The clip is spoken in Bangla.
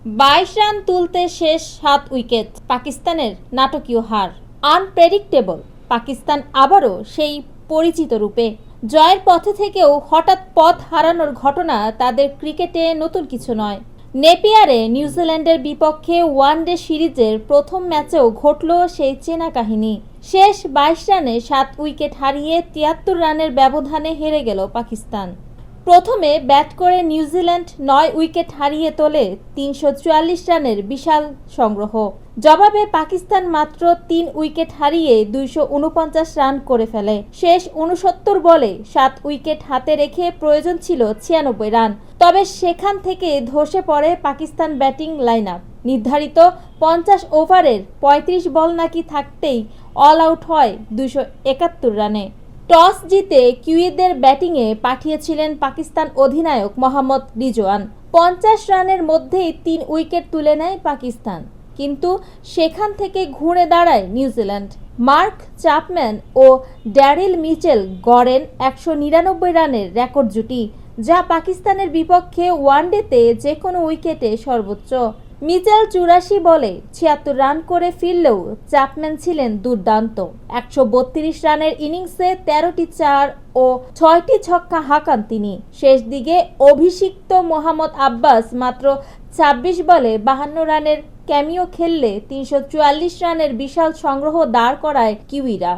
22 রান তুলতে শেষ 7 উইকেট, পাকিস্তানের নাটকীয় হার। আনপ্রেডিক্টেবল পাকিস্তান আবারও সেই পরিচিত রূপে। জয়ের পথে থেকেও হঠাৎ পথ হারানোর ঘটনা তাদের ক্রিকেটে নতুন কিছু নয়। নেপিয়ারে নিউজিল্যান্ডের বিপক্ষে ওয়ানডে সিরিজের প্রথম ম্যাচেও ঘটল সেই চেনা কাহিনী। শেষ 22 রানে 7 উইকেট হারিয়ে 73 রানের ব্যবধানে হেরে গেল পাকিস্তান। প্রথমে ব্যাট করে নিউজিল্যান্ড 9 উইকেট হারিয়ে তোলে 344 রানের বিশাল সংগ্রহ। জবাবে পাকিস্তান মাত্র 3 উইকেট হারিয়ে 249 রান করে ফেলে। শেষ 69 বলে 7 উইকেট হাতে রেখে প্রয়োজন ছিল 96 রান। তবে সেখান থেকে ধসে পড়ে পাকিস্তান ব্যাটিং লাইন আপ। নির্ধারিত 50 ওভারের 35 বল নাকি থাকতেই অল আউট হয় 271 রানে। টস জিতে কিউইদের ব্যাটিংয়ে পাঠিয়েছিলেন পাকিস্তান অধিনায়ক মোহাম্মদ রিজওয়ান। 50 রানের মধ্যেই 3 উইকেট তুলে নেয় পাকিস্তান, কিন্তু সেখান থেকে ঘুরে দাঁড়ায় নিউজিল্যান্ড। মার্ক চ্যাপম্যান ও ড্যারিল মিচেল গড়েন 199 রানের রেকর্ড জুটি, যা পাকিস্তানের বিপক্ষে ওয়ানডেতে যে কোনো উইকেটে সর্বোচ্চ। মিচেল 84 বলে 76 রান করে ফিরলেও চ্যাপম্যান ছিলেন দুর্দান্ত। 132 রানের ইনিংসে 13টি 4 ও 6টি ছক্কা হাঁকান তিনি। শেষ দিকে অভিষিক্ত মোহাম্মদ আব্বাস মাত্র 26 বলে 52 রানের ক্যামিও খেললে 344 রানের বিশাল সংগ্রহ দাঁড় করায় কিউইরা।